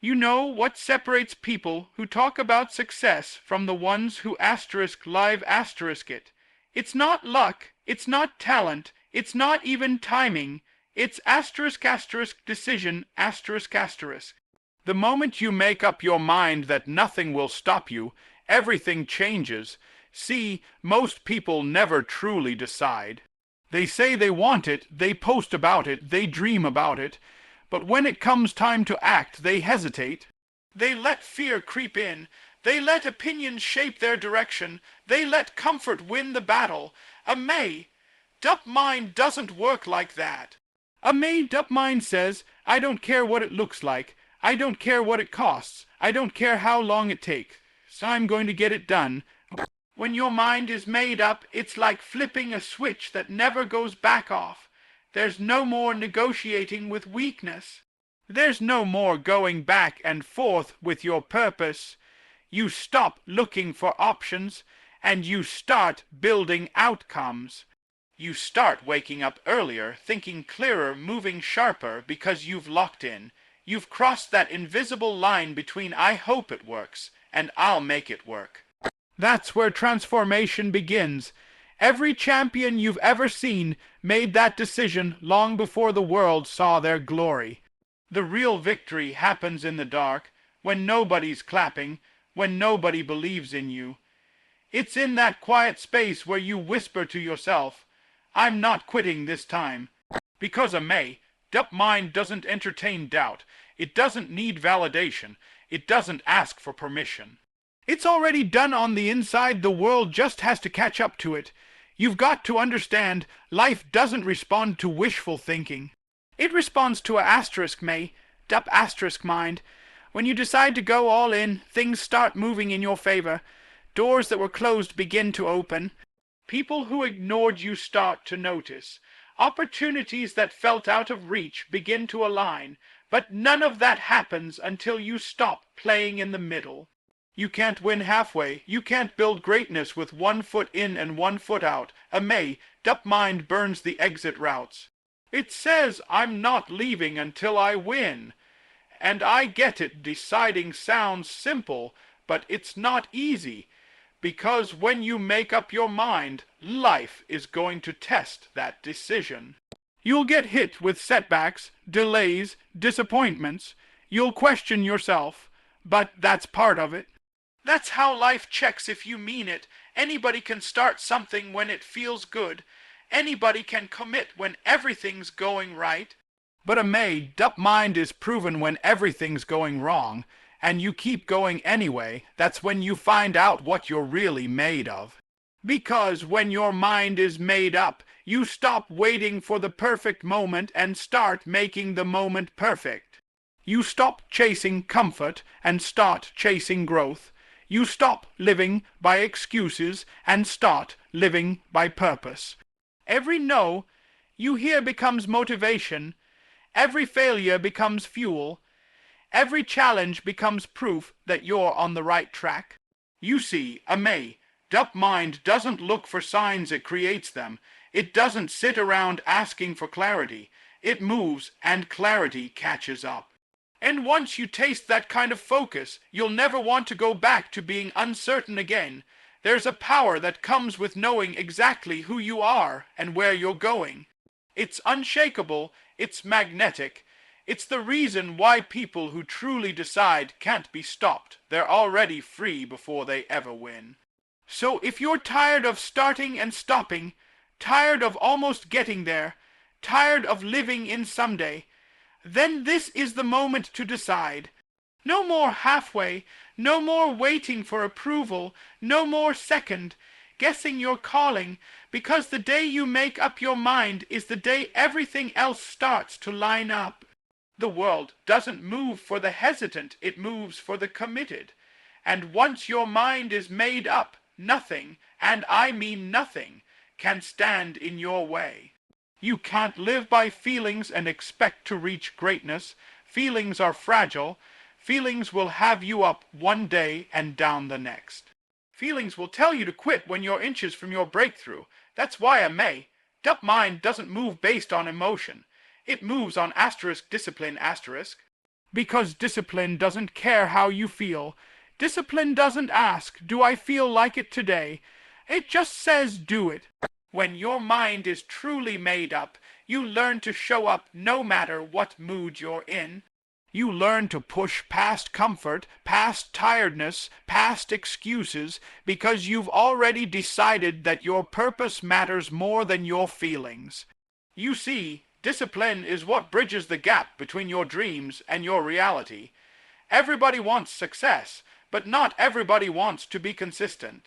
You know what separates people who talk about success from the ones who live it. It's not luck, it's not talent, it's not even timing. It's decision. The moment you make up your mind that nothing will stop you, everything changes. See, most people never truly decide. They say they want it, they post about it, they dream about it, but when it comes time to act, they hesitate. They let fear creep in. They let opinions shape their direction. They let comfort win the battle. A made-up mind doesn't work like that. A made-up mind says, I don't care what it looks like. I don't care what it costs. I don't care how long it takes. So I'm going to get it done. When your mind is made up, it's like flipping a switch that never goes back off. There's no more negotiating with weakness. There's no more going back and forth with your purpose. You stop looking for options, and you start building outcomes. You start waking up earlier, thinking clearer, moving sharper, because you've locked in. You've crossed that invisible line between I hope it works and I'll make it work. That's where transformation begins. Every champion you've ever seen made that decision long before the world saw their glory. The real victory happens in the dark, when nobody's clapping, when nobody believes in you. It's in that quiet space where you whisper to yourself, I'm not quitting this time. Because a made-up mind doesn't entertain doubt. It doesn't need validation. It doesn't ask for permission. It's already done on the inside. The world just has to catch up to it. You've got to understand, life doesn't respond to wishful thinking. It responds to made-up mind. When you decide to go all in, things start moving in your favor. Doors that were closed begin to open. People who ignored you start to notice. Opportunities that felt out of reach begin to align. But none of that happens until you stop playing in the middle. You can't win halfway. You can't build greatness with 1 foot in and 1 foot out. A made-up mind burns the exit routes. It says, I'm not leaving until I win. And I get it, deciding sounds simple, but it's not easy. Because when you make up your mind, life is going to test that decision. You'll get hit with setbacks, delays, disappointments. You'll question yourself, but that's part of it. That's how life checks if you mean it. Anybody can start something when it feels good. Anybody can commit when everything's going right. But a made-up mind is proven when everything's going wrong, and you keep going anyway. That's when you find out what you're really made of. Because when your mind is made up, you stop waiting for the perfect moment and start making the moment perfect. You stop chasing comfort and start chasing growth. You stop living by excuses and start living by purpose. Every no you hear becomes motivation. Every failure becomes fuel. Every challenge becomes proof that you're on the right track. You see, a made-up mind doesn't look for signs, it creates them. It doesn't sit around asking for clarity. It moves, and clarity catches up. And once you taste that kind of focus, you'll never want to go back to being uncertain again. There's a power that comes with knowing exactly who you are and where you're going. It's unshakable, it's magnetic. It's the reason why people who truly decide can't be stopped. They're already free before they ever win. So if you're tired of starting and stopping, tired of almost getting there, tired of living in someday, then this is the moment to decide. No more halfway, no more waiting for approval, no more second guessing your calling, because the day you make up your mind is the day everything else starts to line up. The world doesn't move for the hesitant, it moves for the committed. And once your mind is made up, nothing, and I mean nothing, can stand in your way. You can't live by feelings and expect to reach greatness. Feelings are fragile. Feelings will have you up one day and down the next. Feelings will tell you to quit when you're inches from your breakthrough. That's why a made-up mind doesn't move based on emotion. It moves on *discipline*. Because discipline doesn't care how you feel. Discipline doesn't ask, do I feel like it today? It just says do it. When your mind is truly made up, you learn to show up no matter what mood you're in. You learn to push past comfort, past tiredness, past excuses, because you've already decided that your purpose matters more than your feelings. You see, discipline is what bridges the gap between your dreams and your reality. Everybody wants success, but not everybody wants to be consistent.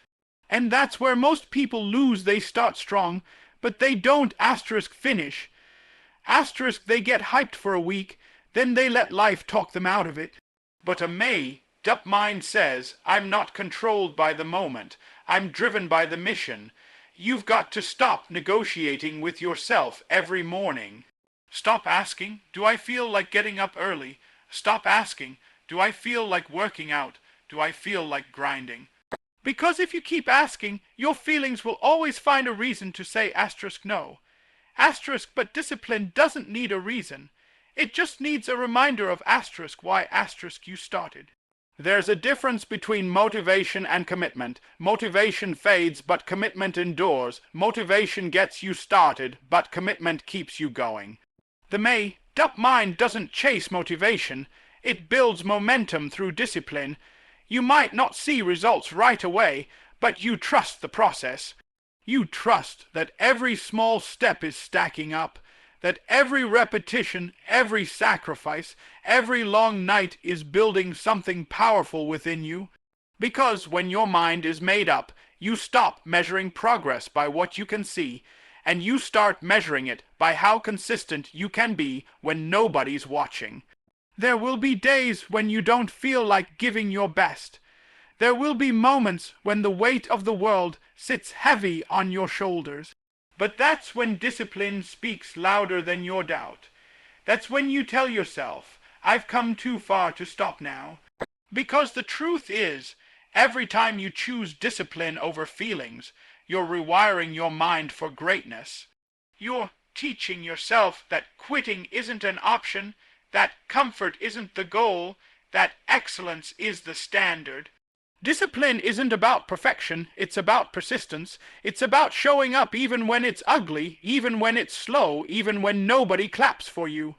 And that's where most people lose. They start strong, but they don't finish. They get hyped for a week, then they let life talk them out of it. But a made-up mind says, I'm not controlled by the moment. I'm driven by the mission. You've got to stop negotiating with yourself every morning. Stop asking, do I feel like getting up early? Stop asking, do I feel like working out? Do I feel like grinding? Because if you keep asking, your feelings will always find a reason to say no. But discipline doesn't need a reason. It just needs a reminder of why you started. There's a difference between motivation and commitment. Motivation fades, but commitment endures. Motivation gets you started, but commitment keeps you going. The made-up mind doesn't chase motivation. It builds momentum through discipline. You might not see results right away, but you trust the process. You trust that every small step is stacking up, that every repetition, every sacrifice, every long night is building something powerful within you. Because when your mind is made up, you stop measuring progress by what you can see, and you start measuring it by how consistent you can be when nobody's watching. There will be days when you don't feel like giving your best. There will be moments when the weight of the world sits heavy on your shoulders. But that's when discipline speaks louder than your doubt. That's when you tell yourself, I've come too far to stop now. Because the truth is, every time you choose discipline over feelings, you're rewiring your mind for greatness. You're teaching yourself that quitting isn't an option, that comfort isn't the goal, that excellence is the standard. Discipline isn't about perfection, it's about persistence. It's about showing up even when it's ugly, even when it's slow, even when nobody claps for you.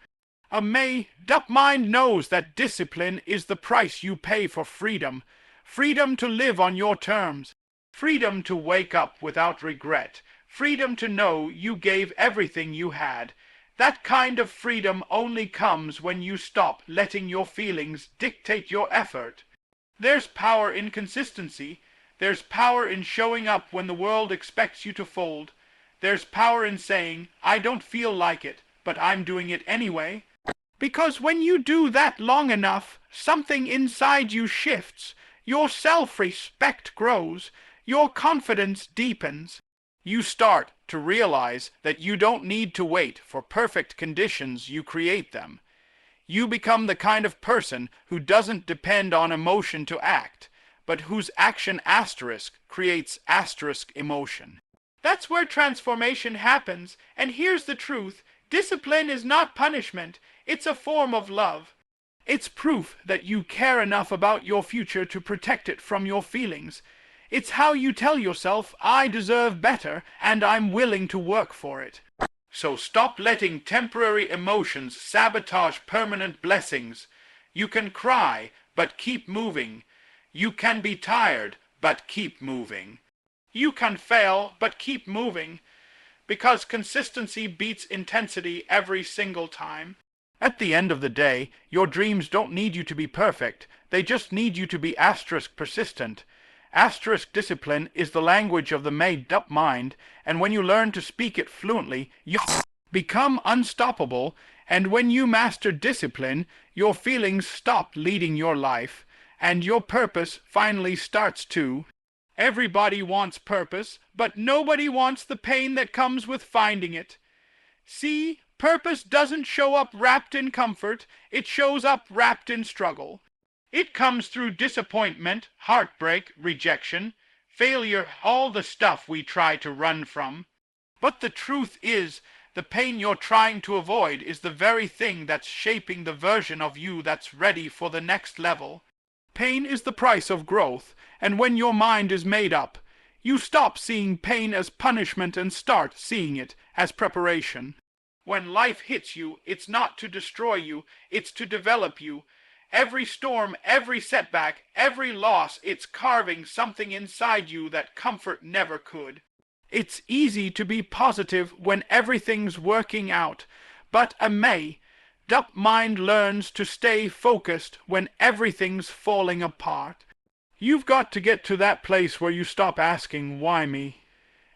A made-up mind knows that discipline is the price you pay for freedom. Freedom to live on your terms. Freedom to wake up without regret. Freedom to know you gave everything you had. That kind of freedom only comes when you stop letting your feelings dictate your effort. There's power in consistency. There's power in showing up when the world expects you to fold. There's power in saying, I don't feel like it, but I'm doing it anyway. Because when you do that long enough, something inside you shifts. Your self-respect grows. Your confidence deepens. You start to realize that you don't need to wait for perfect conditions, you create them. You become the kind of person who doesn't depend on emotion to act, but whose action creates emotion. That's where transformation happens, and here's the truth. Discipline is not punishment, it's a form of love. It's proof that you care enough about your future to protect it from your feelings. It's how you tell yourself, I deserve better, and I'm willing to work for it. So stop letting temporary emotions sabotage permanent blessings. You can cry, but keep moving. You can be tired, but keep moving. You can fail, but keep moving. Because consistency beats intensity every single time. At the end of the day, your dreams don't need you to be perfect. They just need you to be persistent. Discipline is the language of the made-up mind, and when you learn to speak it fluently, you become unstoppable, and when you master discipline, your feelings stop leading your life, and your purpose finally starts to. Everybody wants purpose, but nobody wants the pain that comes with finding it. See, purpose doesn't show up wrapped in comfort, it shows up wrapped in struggle. It comes through disappointment, heartbreak, rejection, failure, all the stuff we try to run from. But the truth is The pain you're trying to avoid is the very thing that's shaping the version of you that's ready for the next level. Pain is the price of growth, and when your mind is made up, you stop seeing pain as punishment and start seeing it as preparation. When life hits you, it's not to destroy you, it's to develop you. Every storm, every setback, every loss, it's carving something inside you that comfort never could. It's easy to be positive when everything's working out, but a made-up mind learns to stay focused when everything's falling apart. You've got to get to that place where you stop asking, why me?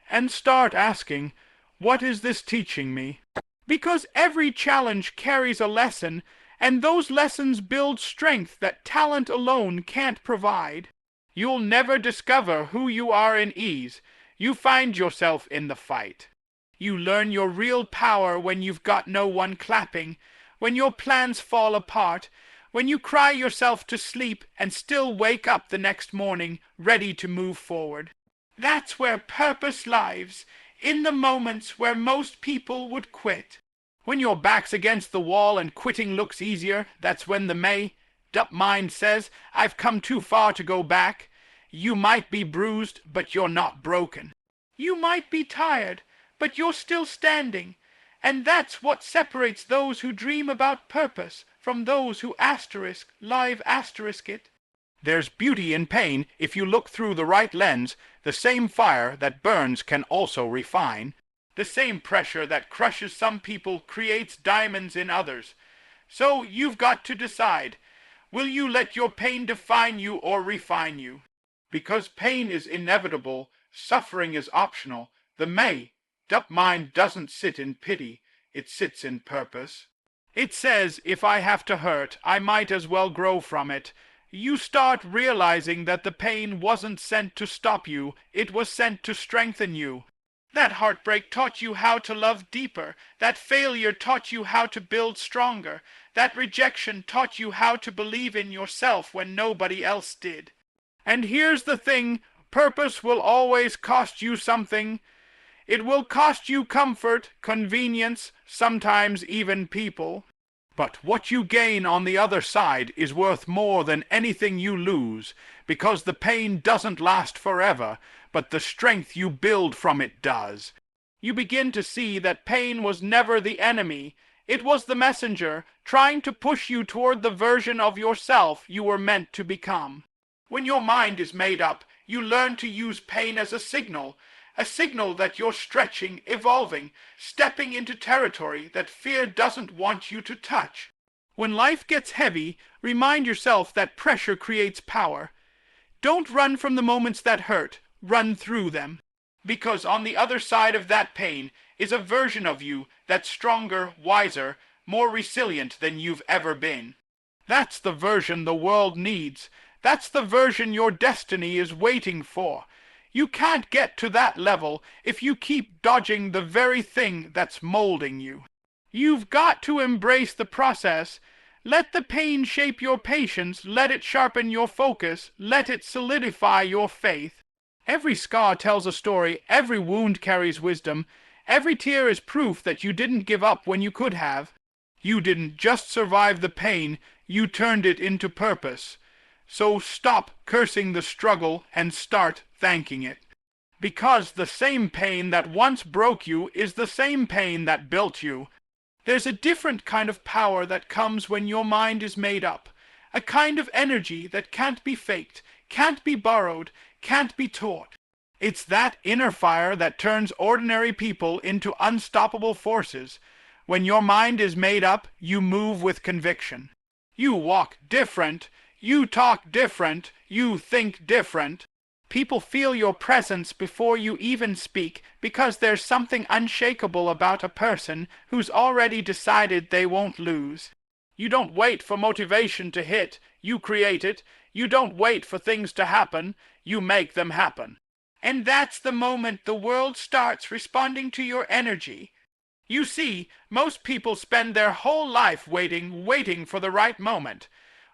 And start asking, what is this teaching me? Because every challenge carries a lesson, and those lessons build strength that talent alone can't provide. You'll never discover who you are in ease. You find yourself in the fight. You learn your real power when you've got no one clapping, when your plans fall apart, when you cry yourself to sleep and still wake up the next morning ready to move forward. That's where purpose lies, in the moments where most people would quit. When your back's against the wall and quitting looks easier, that's when the made-up mind says, I've come too far to go back. You might be bruised, but you're not broken. You might be tired, but you're still standing. And that's what separates those who dream about purpose from those who live it. There's beauty in pain if you look through the right lens. The same fire that burns can also refine. The same pressure that crushes some people creates diamonds in others. So you've got to decide, will you let your pain define you or refine you? Because pain is inevitable, suffering is optional. The made-up mind doesn't sit in pity, it sits in purpose. It says, if I have to hurt, I might as well grow from it. You start realizing that the pain wasn't sent to stop you, it was sent to strengthen you. That heartbreak taught you how to love deeper. That failure taught you how to build stronger. That rejection taught you how to believe in yourself when nobody else did. And here's the thing, purpose will always cost you something. It will cost you comfort, convenience, sometimes even people. But what you gain on the other side is worth more than anything you lose, because the pain doesn't last forever, but the strength you build from it does. You begin to see that pain was never the enemy. It was the messenger, trying to push you toward the version of yourself you were meant to become. When your mind is made up, you learn to use pain as a signal that you're stretching, evolving, stepping into territory that fear doesn't want you to touch. When life gets heavy, remind yourself that pressure creates power. Don't run from the moments that hurt, run through them. Because on the other side of that pain is a version of you that's stronger, wiser, more resilient than you've ever been. That's the version the world needs. That's the version your destiny is waiting for. You can't get to that level if you keep dodging the very thing that's molding you. You've got to embrace the process. Let the pain shape your patience, let it sharpen your focus, let it solidify your faith. Every scar tells a story, every wound carries wisdom, every tear is proof that you didn't give up when you could have. You didn't just survive the pain, you turned it into purpose. So stop cursing the struggle and start thanking it. Because the same pain that once broke you is the same pain that built you. There's a different kind of power that comes when your mind is made up. A kind of energy that can't be faked, can't be borrowed, can't be taught. It's that inner fire that turns ordinary people into unstoppable forces. When your mind is made up, you move with conviction. You walk different. You talk different, you think different. People feel your presence before you even speak because there's something unshakable about a person who's already decided they won't lose. You don't wait for motivation to hit, you create it. You don't wait for things to happen, you make them happen. And that's the moment the world starts responding to your energy. You see, most people spend their whole life waiting for the right moment.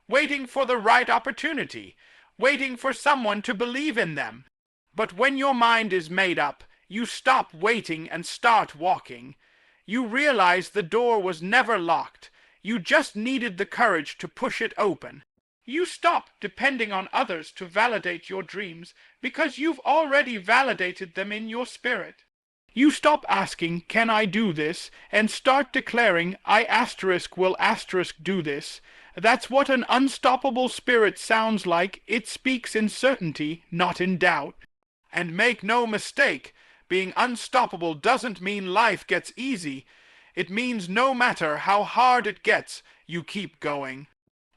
Waiting for the right opportunity, waiting for someone to believe in them. But when your mind is made up, you stop waiting and start walking. You realize the door was never locked. You just needed the courage to push it open. You stop depending on others to validate your dreams because you've already validated them in your spirit. You stop asking, can I do this, and start declaring, I asterisk will asterisk do this. That's what an unstoppable spirit sounds like. It speaks in certainty, not in doubt. And make no mistake, being unstoppable doesn't mean life gets easy. It means no matter how hard it gets, you keep going.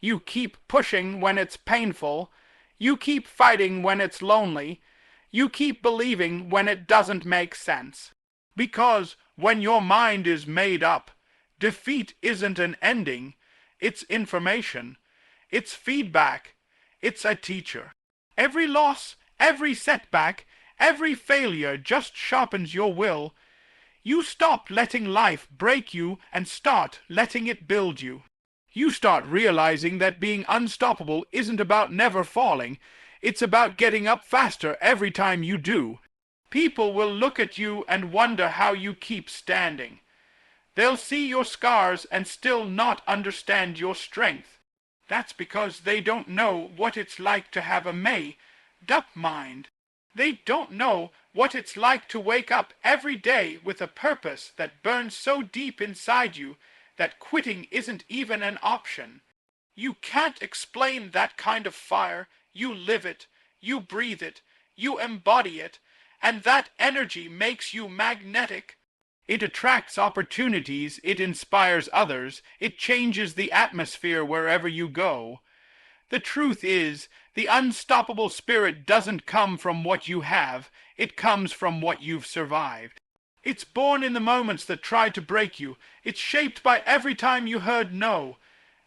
You keep pushing when it's painful. You keep fighting when it's lonely. You keep believing when it doesn't make sense. Because when your mind is made up, defeat isn't an ending. It's information. It's feedback. It's a teacher. Every loss, every setback, every failure just sharpens your will. You stop letting life break you and start letting it build you. You start realizing that being unstoppable isn't about never falling. It's about getting up faster every time you do. People will look at you and wonder how you keep standing. They'll see your scars and still not understand your strength. That's because they don't know what it's like to have a made-up mind. They don't know what it's like to wake up every day with a purpose that burns so deep inside you that quitting isn't even an option. You can't explain that kind of fire. You live it, you breathe it, you embody it, and that energy makes you magnetic. It attracts opportunities, it inspires others, it changes the atmosphere wherever you go. The truth is, the unstoppable spirit doesn't come from what you have, it comes from what you've survived. It's born in the moments that tried to break you. It's shaped by every time you heard no,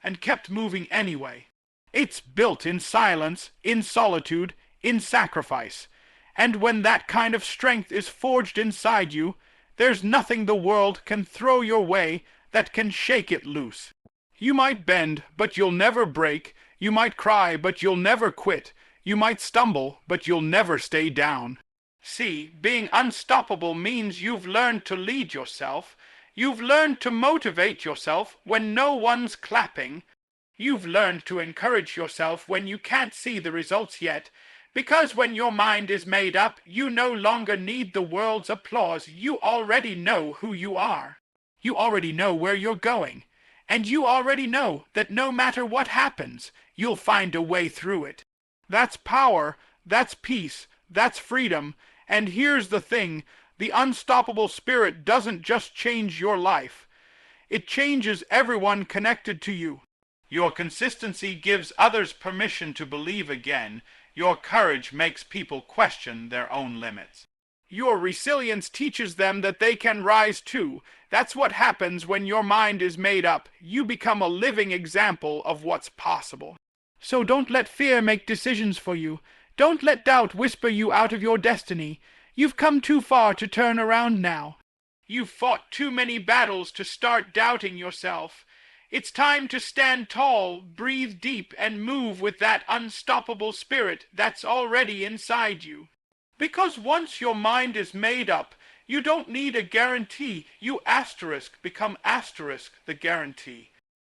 and kept moving anyway. It's built in silence, in solitude, in sacrifice. And when that kind of strength is forged inside you, there's nothing the world can throw your way that can shake it loose. You might bend, but you'll never break. You might cry, but you'll never quit. You might stumble, but you'll never stay down. See, being unstoppable means you've learned to lead yourself. You've learned to motivate yourself when no one's clapping. You've learned to encourage yourself when you can't see the results yet. Because when your mind is made up, you no longer need the world's applause. You already know who you are. You already know where you're going. And you already know that no matter what happens, you'll find a way through it. That's power, that's peace, that's freedom. And here's the thing, the unstoppable spirit doesn't just change your life. It changes everyone connected to you. Your consistency gives others permission to believe again. Your courage makes people question their own limits. Your resilience teaches them that they can rise too. That's what happens when your mind is made up. You become a living example of what's possible. So don't let fear make decisions for you. Don't let doubt whisper you out of your destiny. You've come too far to turn around now. You've fought too many battles to start doubting yourself. It's time to stand tall, breathe deep, and move with that unstoppable spirit that's already inside you. Because once your mind is made up, you don't need a guarantee. You asterisk become asterisk the guarantee.